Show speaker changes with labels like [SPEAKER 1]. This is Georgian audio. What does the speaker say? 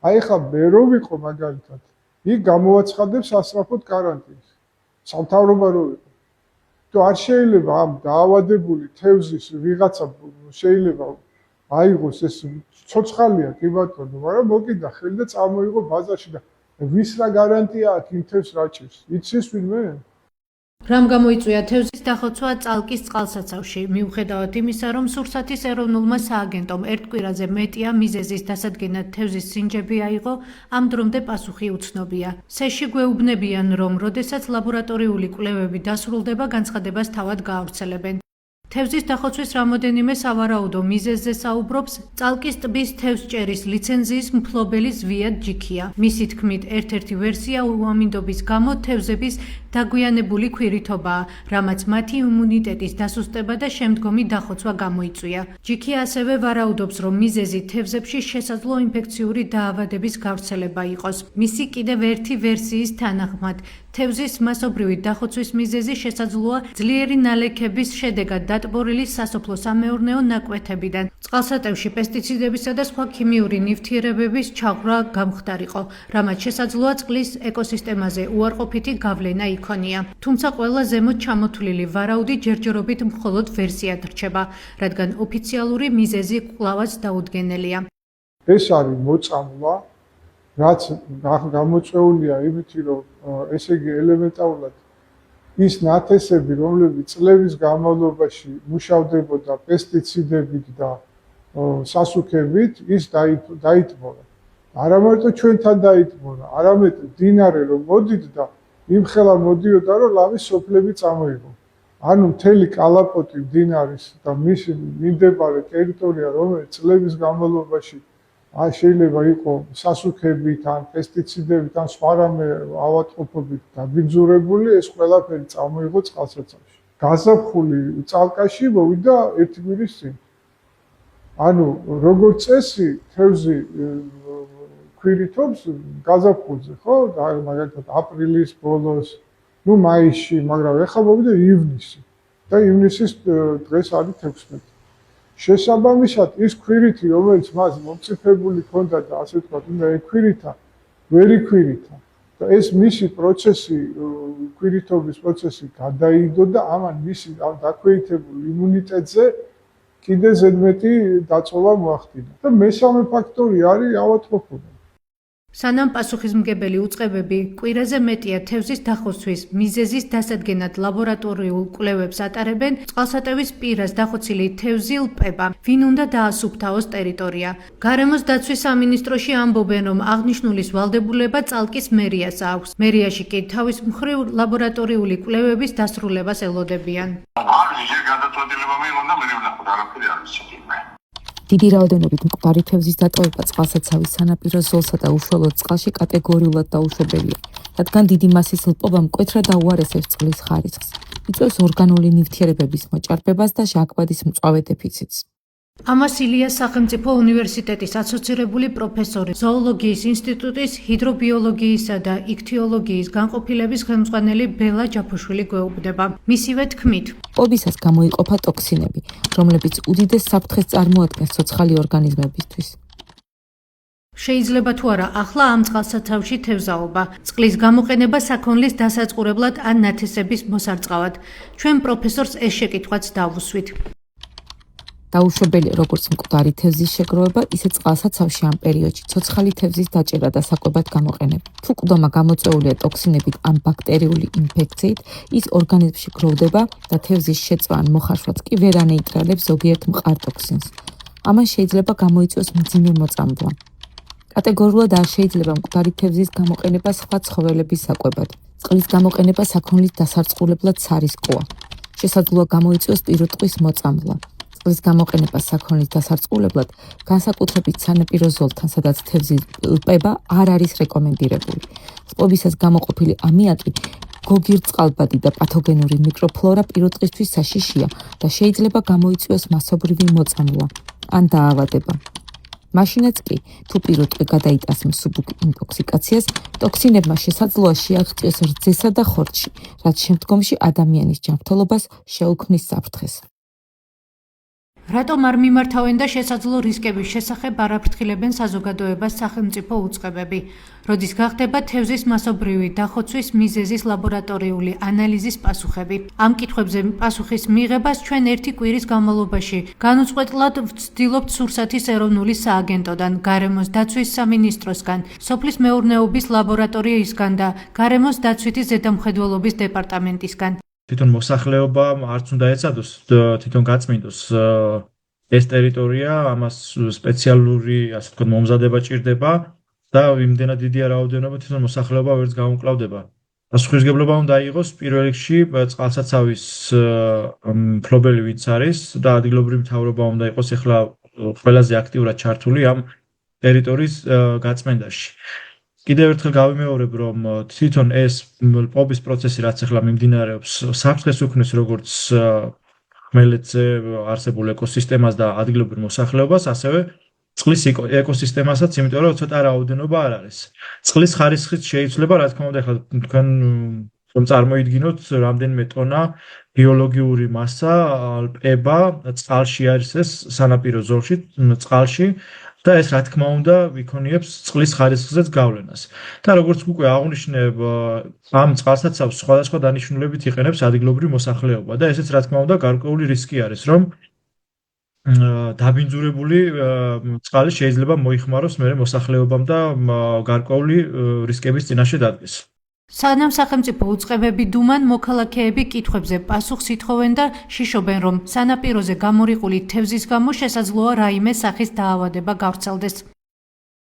[SPEAKER 1] აი ხა მე რო ვიყო მაგალითად, იქ გამოაცხადებს სასწრაფოდ კარანტინს. სამთავრობო რო ვიყო. თუ არ შეიძლება ამ დაავადებული თევზის ვიღაცა შეიძლება აიღოს ეს ცოცხალია კი ბატონო, მაგრამ მოკიდა ხელი და წამოიღო ბაზარში და ვის რა გარანტია აქვს იმ თევზს რა ჭირს? იცის ვინმე?
[SPEAKER 2] რამ გამოიწვია თევზის დახოცვა წალკის წყალსაცავში, მიუხედავად იმისა, რომ სურსათის ეროვნულმა სააგენტომ ერთ კვირაზე მეტია მიზეზის დასადგენად თევზის სინჯები აიღო, ამ დრომდე პასუხი უცნობია. სეში გვეუბნებიან, რომ როდესაც ლაბორატორიული კვლევები დასრულდება, განცხადებას თავად გაავრცელებენ. თევზის დახოცვის რამოდენიმე სავარაუდო მიზეზზე საუბრობს წალკის ტბის თევზჭერის ლიცენზიის მფლობელი ზვიად ჯიქია. მისი თქმით, ერთ-ერთი ვერსია უამინდობის გამო თევზების დაგვიანებული ქვირითობაა, რამაც მათი იმუნიტეტის დასუსტება და შემდგომი დახოცვა გამოიწვია. ჯიქია ასევე ვარაუდობს, რომ მიზეზი თევზებში შესაძლო ინფექციური დაავადების გავრცელება იყოს. მისი კიდევ ერთი ვერსიის თანახმად, თევზის მასობრივი დახოცვის მიზეზი შესაძლოა ძლიერი ნალექების შედეგად დატბორილი სასოფლო-სამეურნეო ნაკვეთებიდან. წყალსატევში პესტიციდებისა და სხვა ქიმიური ნივთიერებების ჩაღვრა გამხდარიყო, რამაც შესაძლოა წყლის ეკოსისტემაზე უარყოფითი გავლენა იქონია. თუმცა ყველა ზემოთ ჩამოთვლილი ვარაუდი ჯერჯერობით მხოლოდ ვერსიად რჩება, რადგან ოფიციალური მიზეზი კვლავაც დაუდგენელია.
[SPEAKER 1] ეს არის მოწამვლა, რაც გამოწვეულია იმით, რომ ესე იგი ელემენტარულად ის ნათესები, რომლებიც წლების განმავლობაში მუშავდებოდა პესტიციდებით და სასუქებით, ის დაიტბორა. არა მარტო ჩვენთან დაიტბორა, არამედ მდინარე რომ მოდიდა, იმხელა მოდიოდა, რომ ლამის სოფლები წამოიღო. ანუ მთელი კალაპოტი მდინარის და მისი მიმდებარე ტერიტორია, რომელიც წლების განმავლობაში შეიძლება იყო სასუქებით, ან პესტიციდებით, ან სხვა რამე ავადმყოფობით დაბინძურებული, ეს ყველაფერი წამოიღო წყალსაცავში. გაზაფხული წალკაში მოვიდა ერთი კვირის წინ. ანუ როგორც წესი, თევზი ქვირითობს გაზაფხულზე, ხო? მაგალითად აპრილის ბოლოს, ნუ მაისში, მაგრამ ეხლა მოვიდა ივნისი. და ივნისის დღეს არის 16. შესაბამისად, ის ქვირითი, რომელიც მას მომწიფებული ჰქონდა და ასე ვთქვათ, უნდა ექვირითა, ვერ იქვირითა. და ეს მისი პროცესი, ქვირითობის პროცესი გადაიდო და ამან მისი დაქვეითებულ იმუნიტეტზე კიდე ზედმეტი დაწოლა მოახდინა. და მესამე ფაქტორი არის ავადმყოფობა.
[SPEAKER 2] სანამ პასუხისმგებელი უწყებები კვირაზე მეტია თევზის დახოცვის მიზეზის დასადგენად ლაბორატორიულ კვლევებს ატარებენ, წყალსატევის პირას დახოცილი თევზი ლპება, ვინ უნდა დაასუფთავოს ტერიტორია. გარემოს დაცვის სამინისტროში ამბობენ, რომ აღნიშნულის ვალდებულება წალკის მერიას აქვს. მერიაში კი თავის მხრივ ლაბორატორიული კვლევების დასრულებას ელოდებიან.
[SPEAKER 3] დიდი რაოდენობით მკვდარი თევზის დატოვება წყალსაცავის სანაპირო ზოლსა და უშუალოდ წყალში კატეგორიულად დაუშვებელია, რადგან დიდი მასის ლპობა მკვეთრად აუარესებს წყლის ხარისხს, იწვევს ორგანული ნივთიერებების მოჭარბებას და ჟანგბადის მწვავე დეფიციტს.
[SPEAKER 2] ამას ილიას სახელმწიფო უნივერსიტეტის ასოცირებული პროფესორი, ზოოლოგიის ინსტიტუტის ჰიდრობიოლოგიისა და იქთიოლოგიის განყოფილების ხელმძღვანელი ბელა ჯაფუშვილი გვეუბნება. მისივე თქმით,
[SPEAKER 3] ობისას გამოიყოფა ტოქსინები, რომლებიც უდიდეს საფრთხეს წარმოადგენს ცოცხალი ორგანიზმებისთვის.
[SPEAKER 2] შეიძლება თუ არა ახლა ამ წყალსაცავში თევზაობა, წყლის გამოყენება საქონლის დასაწყურებლად ან ნათესების მოსარწყავად. ჩვენ პროფესორს ეს შეკითხვაც დავუსვით.
[SPEAKER 3] დაუშვებელია როგორც მკვდარი თევზის შეგროვება, ისე წყალსაცავში ამ პერიოდში ცოცხალი თევზის დაჭერა და საკვებად გამოყენება. თუ ყდომა გამოწვეულია ტოქსინებით ან ბაქტერიული ინფექციით, ის ორგანიზმში გროვდება და თევზის შეწვა ან მოხარშვაც კი ვერ ანეიტრალებს ზოგიერთ მყარ ტოქსინს. ამან შეიძლება გამოიწვიოს მძიმე მოწამვლა. კატეგორიულად არ შეიძლება მკვდარი თევზის გამოყენება სხვა ცხოველების საკვებად. წყლის გამოყენება საქონლის დასარწყურებლად სარისკოა. შესაძლოა გამოიწვიოს პირუტყვის მოწამვლა. წყლის გამოყენება საქონლის დასარწყურებლად განსაკუთრებით სანაპირო ზოლთან, სადაც თევზი ლპება არ არის რეკომენდირებული. ლპობისას გამოყოფილი ამიაკი, გოგირდწყალბადი და პათოგენური მიკროფლორა პირუტყისთვის საშიშია და შეიძლება გამოიწვიოს მასობრივი მოწამვლა ან დაავადება. მაშინაც კი, თუ პირუტყვი გადაიტანს მსუბუქ ინტოქსიკაციას, ტოქსინებმა შესაძლოა შეაღწიოს რძესა და ხორცში, რაც შემდგომში ადამიანის ჯანმრთელობას შეუქმნის საფრთხეს.
[SPEAKER 2] რატომ არ მიმართავენ და შესაძლო რისკების შესახებ არ აფრთხილებენ საზოგადოებას სახელმწიფო უწყებები? როდის გახდება თევზის მასობრივი დახოცვის მიზეზის ლაბორატორიული ანალიზის პასუხები? ამ კითხვებზე პასუხის მიღებას ჩვენ ერთი კვირის განმავლობაში განუწყვეტლად ვცდილობთ სურსათის ეროვნული სააგენტოდან, გარემოს დაცვის სამინისტროსგან, სოფლის მეურნეობის ლაბორატორიისგან და გარემოს დაცვითი ზედამხედველობის დეპარტამენტისგან.
[SPEAKER 4] თვითონ მოსახლეობა არც უნდა ეცადოს, თვითონ გაწმინდოს ეს ტერიტორია, ამას სპეციალური, ასე ვთქვათ, მომზადება ჭირდება და იმდენად დიდია რაოდენობა, თვითონ მოსახლეობა ვერც გაუმკლავდება. პასუხისმგებლობა უნდა იყოს პირველ რიგში წყალსაცავის მფლობელი ვინც არის და ადგილობრივი მთავრობა უნდა იყოს ახლა ყველაზე აქტიურად ჩართული ამ ტერიტორიის გაწმენდაში. კიდევ ერთხელ გავიმეორებ, რომ თვითონ ეს პობის პროცესი, რაც ახლა მიმდინარეობს, საფრთხეს უქმნის როგორც ხმელეთზე არსებულ ეკოსისტემას და ადგილობრივ მოსახლეობას, ასევე წყლის ეკოსისტემასაც, იმიტომ რომ ცოტა რაოდენობა არ არის. წყლის ხარისხით შეიძლება, რა თქმა უნდა, ახლა თქვენ რომ წარმოიდგინოთ, რამდენიმე ტონა ბიოლოგიური მასა ალპება წყალში არის ეს სანაპირო ზოლში, წყალში და ეს რა თქმა უნდა იქონიებს წყლის ხარისხზეც გავლენას. და როგორც უკვე აღვნიშნებ, ამ წყალსაცავს სხვადასხვა დანიშნულებით იყენებს ადგილობრივი მოსახლეობა და ესეც რა თქმა უნდა გარკვეული რისკი არის, რომ დაბინძურებული წყალი შეიძლება მოიხმაროს მერე მოსახლეობამ და გარკვეული რისკების წინაშე დადგეს.
[SPEAKER 2] სანამ სახელმწიფო უწყებები დუმან, მოქალაქეები კითხვებზე პასუხს ითხოვენ და შიშობენ, რომ სანაპიროზე გამორიყული თევზის გამო შესაძლოა რაიმე სახის დაავადება გავრცელდეს.